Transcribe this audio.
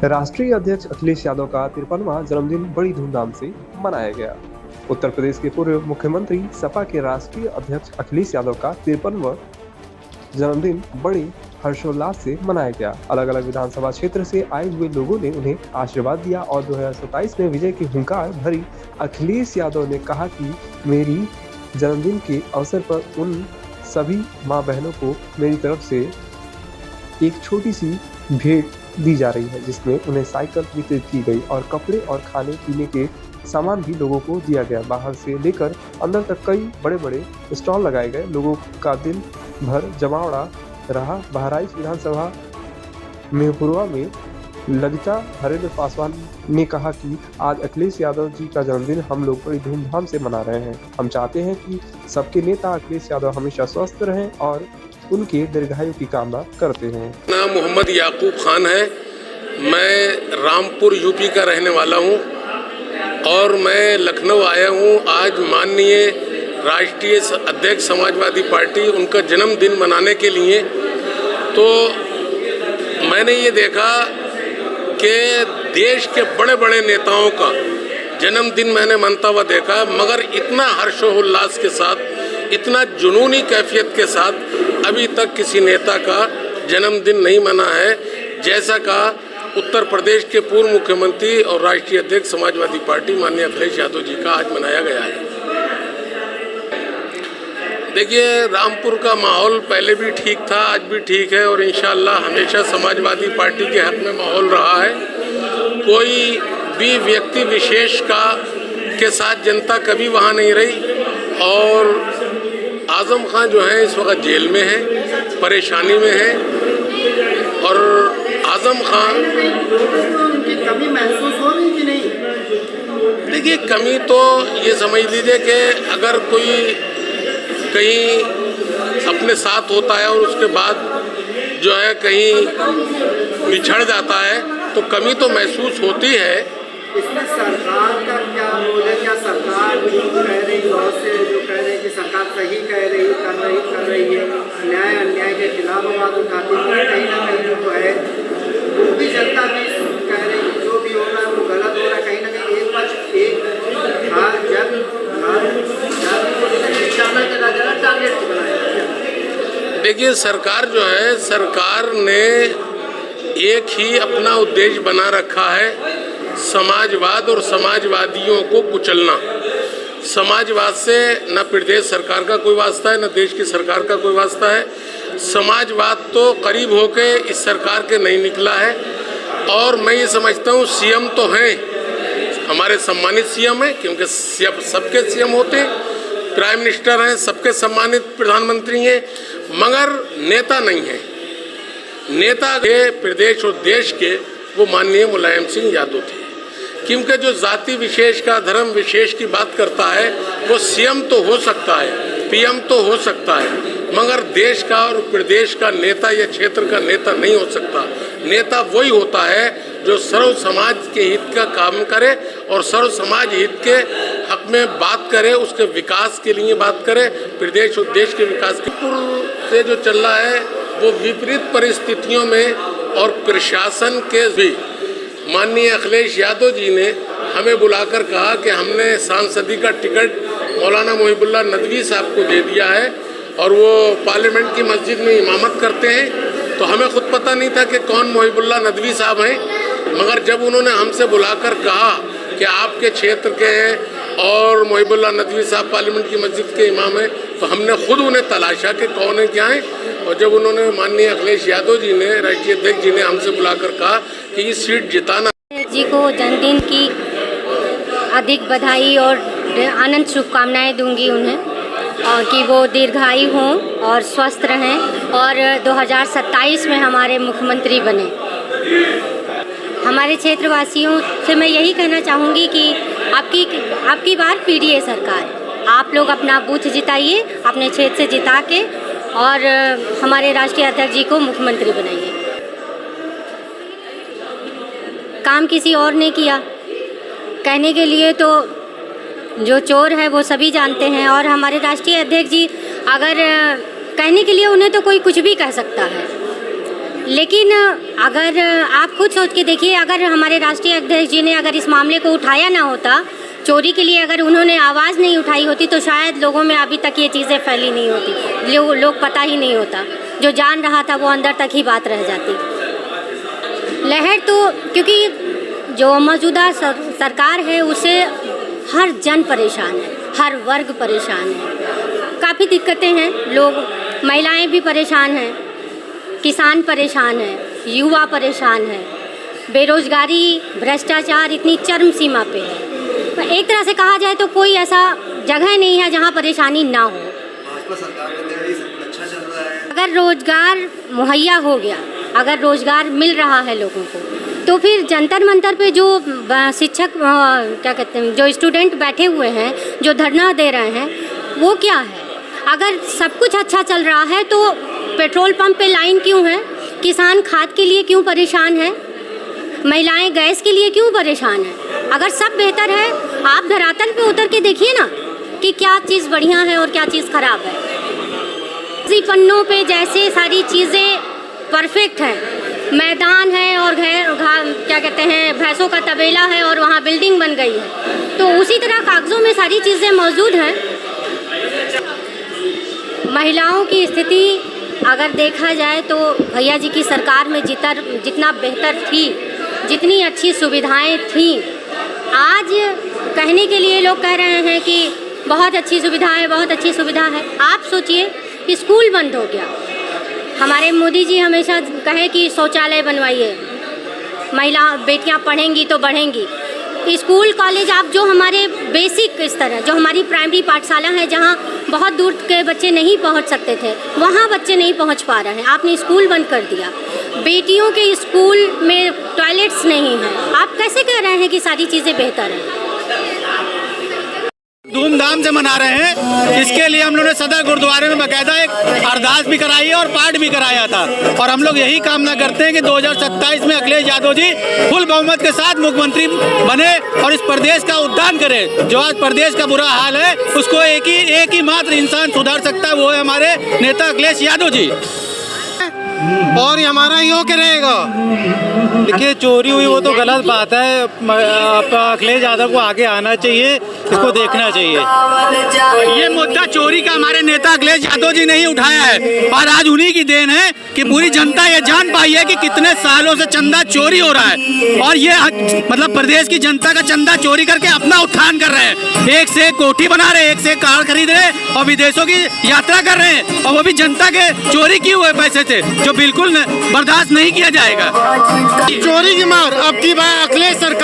राष्ट्रीय अध्यक्ष अखिलेश यादव का 53वां जन्मदिन बड़ी धूमधाम से मनाया गया। उत्तर प्रदेश के पूर्व मुख्यमंत्री सपा के राष्ट्रीय अध्यक्ष अखिलेश यादव का 53वां जन्मदिन बड़े हर्षोल्लास से मनाया गया। अलग अलग विधानसभा क्षेत्र से आए हुए लोगों ने उन्हें आशीर्वाद दिया और 2027 में विजय की हुंकार भरी। अखिलेश यादव ने कहा कि मेरी जन्मदिन के अवसर पर उन सभी माँ बहनों को मेरी तरफ से एक छोटी सी भेंट दी जा रही है, जिसमें उन्हें साइकिल वितरित की गई और कपड़े और खाने पीने के सामान भी लोगों को दिया गया। बाहर से लेकर अंदर तक कई बड़े बड़े स्टॉल लगाए गए। लोगों का दिन भर जमावड़ा रहा। बहराइच विधानसभा मेहपुरवा में ललिता हरेंद्र पासवान ने कहा कि आज अखिलेश यादव जी का जन्मदिन हम लोग बड़ी धूमधाम से मना रहे हैं। हम चाहते हैं कि सबके नेता अखिलेश यादव हमेशा स्वस्थ रहें और उनके दीर्घायु की कामना करते हैं। नाम मोहम्मद याकूब खान है। मैं रामपुर यूपी का रहने वाला हूं और मैं लखनऊ आया हूं आज माननीय राष्ट्रीय अध्यक्ष समाजवादी पार्टी उनका जन्मदिन मनाने के लिए। तो मैंने ये देखा कि देश के बड़े बड़े नेताओं का जन्मदिन मैंने मनता हुआ देखा, मगर इतना हर्षोल्लास के साथ, इतना जुनूनी कैफियत के साथ अभी तक किसी नेता का जन्मदिन नहीं मना है, जैसा का उत्तर प्रदेश के पूर्व मुख्यमंत्री और राष्ट्रीय अध्यक्ष समाजवादी पार्टी माननीय अखिलेश यादव जी का आज मनाया गया है। देखिए, रामपुर का माहौल पहले भी ठीक था, आज भी ठीक है और इंशाअल्लाह हमेशा समाजवादी पार्टी के हक में माहौल रहा है। कोई भी व्यक्ति विशेष के साथ जनता कभी वहाँ नहीं रही और आजम खान जो है इस वक्त जेल में है, परेशानी में है और आजम खान उनकी कमी महसूस हो रही कि नहीं? देखिए, कमी तो ये समझ लीजिए कि अगर कोई कहीं अपने साथ होता है और उसके बाद जो है कहीं बिछड़ जाता है तो कमी तो महसूस होती है। इसमें सरकार का क्या रोल है? क्या सरकार कह रही बहुत से जो कह रहे हैं कि सरकार सही कर रही है, न्याय अन्याय के खिलाफ आवाज उठाती है, कहीं ना कहीं जो है वो भी जनता भी कह रही है जो भी हो रहा है वो गलत हो रहा है। कहीं ना कहीं एक पक्ष टारगेट बनाया। देखिए, सरकार जो है, सरकार ने एक ही अपना उद्देश्य बना रखा है, समाजवाद और समाजवादियों को कुचलना। समाजवाद से न प्रदेश सरकार का कोई वास्ता है, न देश की सरकार का कोई वास्ता है। समाजवाद तो करीब होके इस सरकार के नहीं निकला है और मैं ये समझता हूँ सीएम तो हैं, हमारे सम्मानित सीएम हैं, क्योंकि सबके सीएम होते हैं, प्राइम मिनिस्टर हैं, सबके सम्मानित प्रधानमंत्री हैं, मगर नेता नहीं है। नेता के प्रदेश और देश के वो माननीय मुलायम सिंह यादव थे, क्योंकि जो जाति विशेष का, धर्म विशेष की बात करता है वो सीएम तो हो सकता है, पीएम तो हो सकता है, मगर देश का और प्रदेश का नेता या क्षेत्र का नेता नहीं हो सकता। नेता वही होता है जो सर्व समाज के हित का काम करे और सर्व समाज हित के हक में बात करे, उसके विकास के लिए बात करे, प्रदेश और देश के विकास के। से जो चल रहा है वो विपरीत परिस्थितियों में और प्रशासन के भी माननीय अखिलेश यादव जी ने हमें बुलाकर कहा कि हमने सांसदी का टिकट मौलाना मुहिबुल्लाह नदवी साहब को दे दिया है और वो पार्लियामेंट की मस्जिद में इमामत करते हैं। तो हमें खुद पता नहीं था कि कौन मुहिबुल्लाह नदवी साहब हैं, मगर जब उन्होंने हमसे बुलाकर कहा कि आपके क्षेत्र के हैं और मुहिबुल्लाह नदवी साहब पार्लियामेंट की मस्जिद के इमाम हैं, तो हमने खुद उन्हें तलाशा कि कौन है, क्या है। और जब उन्होंने माननीय अखिलेश यादव जी ने, राष्ट्रीय अध्यक्ष जी ने हमसे बुलाकर कहा कि ये सीट जिताना। जी को जन्मदिन की अधिक बधाई और अनंत शुभकामनाएं दूंगी उन्हें, और कि वो दीर्घायु हों और स्वस्थ रहें और 2027 में हमारे मुख्यमंत्री बने। हमारे क्षेत्रवासियों से मैं यही कहना चाहूँगी कि आपकी बार पीडीए सरकार, आप लोग अपना बूथ जिताइए, अपने क्षेत्र से जिता के और हमारे राष्ट्रीय अध्यक्ष जी को मुख्यमंत्री बनाइए। काम किसी और ने किया, कहने के लिए तो जो चोर है वो सभी जानते हैं, और हमारे राष्ट्रीय अध्यक्ष जी अगर कहने के लिए उन्हें तो कोई कुछ भी कह सकता है, लेकिन अगर आप खुद सोच के देखिए, अगर हमारे राष्ट्रीय अध्यक्ष जी ने अगर इस मामले को उठाया ना होता, चोरी के लिए अगर उन्होंने आवाज़ नहीं उठाई होती, तो शायद लोगों में अभी तक ये चीज़ें फैली नहीं होती, लोग पता ही नहीं होता। जो जान रहा था वो अंदर तक ही बात रह जाती। लहर तो क्योंकि जो मौजूदा सरकार है उससे हर जन परेशान है, हर वर्ग परेशान है, काफ़ी दिक्कतें हैं, लोग महिलाएं भी परेशान हैं, किसान परेशान है, युवा परेशान है, बेरोजगारी, भ्रष्टाचार इतनी चरम सीमा पे है। एक तरह से कहा जाए तो कोई ऐसा जगह नहीं है जहां परेशानी ना हो। अगर रोजगार मुहैया हो गया, अगर रोजगार मिल रहा है लोगों को, तो फिर जंतर मंतर पे जो शिक्षक क्या कहते हैं, जो स्टूडेंट बैठे हुए हैं, जो धरना दे रहे हैं, वो क्या है? अगर सब कुछ अच्छा चल रहा है तो पेट्रोल पंप पे लाइन क्यों है? किसान खाद के लिए क्यों परेशान है? महिलाएं गैस के लिए क्यों परेशान है? अगर सब बेहतर है, आप धरातल पे उतर के देखिए ना कि क्या चीज़ बढ़िया है और क्या चीज़ खराब है। इसी पन्नों पे जैसे सारी चीज़ें परफेक्ट हैं, मैदान है और क्या कहते हैं, भैंसों का तबेला है और वहाँ बिल्डिंग बन गई है, तो उसी तरह कागज़ों में सारी चीज़ें मौजूद हैं। महिलाओं की स्थिति अगर देखा जाए तो भैया जी की सरकार में जितना बेहतर थी, जितनी अच्छी सुविधाएं थीं, आज कहने के लिए लोग कह रहे हैं कि बहुत अच्छी सुविधा है, बहुत अच्छी सुविधा है। आप सोचिए, स्कूल बंद हो गया, हमारे मोदी जी हमेशा कहे कि शौचालय बनवाइए, महिला बेटियां पढ़ेंगी तो बढ़ेंगी। स्कूल कॉलेज आप जो हमारे बेसिक स्तर है, जो हमारी प्राइमरी पाठशाला है, जहाँ बहुत दूर के बच्चे नहीं पहुँच सकते थे, वहाँ बच्चे नहीं पहुँच पा रहे हैं, आपने स्कूल बंद कर दिया। बेटियों के स्कूल में टॉयलेट्स नहीं हैं, आप कैसे कह रहे हैं कि सारी चीज़ें बेहतर हैं? धूमधाम से मना रहे हैं। इसके लिए हम लोगों ने सदर गुरुद्वारे में बाकायदा एक अरदास भी कराई है और पाठ भी कराया था, और हम लोग यही कामना करते हैं कि 2027 में अखिलेश यादव जी फुल बहुमत के साथ मुख्यमंत्री बने और इस प्रदेश का उद्धार करें। जो आज प्रदेश का बुरा हाल है उसको एक ही मात्र इंसान सुधार सकता है, वो है हमारे नेता अखिलेश यादव जी, और ये हमारा ही होके रहेगा। देखिए, चोरी हुई वो तो गलत बात है, अखिलेश यादव को आगे आना चाहिए, इसको देखना चाहिए। ये मुद्दा चोरी का हमारे नेता अखिलेश यादव जी ने ही उठाया है, और आज उन्हीं की देन है कि पूरी जनता ये जान पाई है कि कितने सालों से चंदा चोरी हो रहा है, और ये मतलब प्रदेश की जनता का चंदा चोरी करके अपना उत्थान कर रहे हैं। एक से एक कोठी बना रहे हैं, एक से एक कार खरीद रहे हैं और विदेशों की यात्रा कर रहे हैं, और वो भी जनता के चोरी किए हुए पैसे से, जो बिल्कुल बर्दाश्त नहीं किया जाएगा। चोरी की मार अब की बार अखिलेश सरकार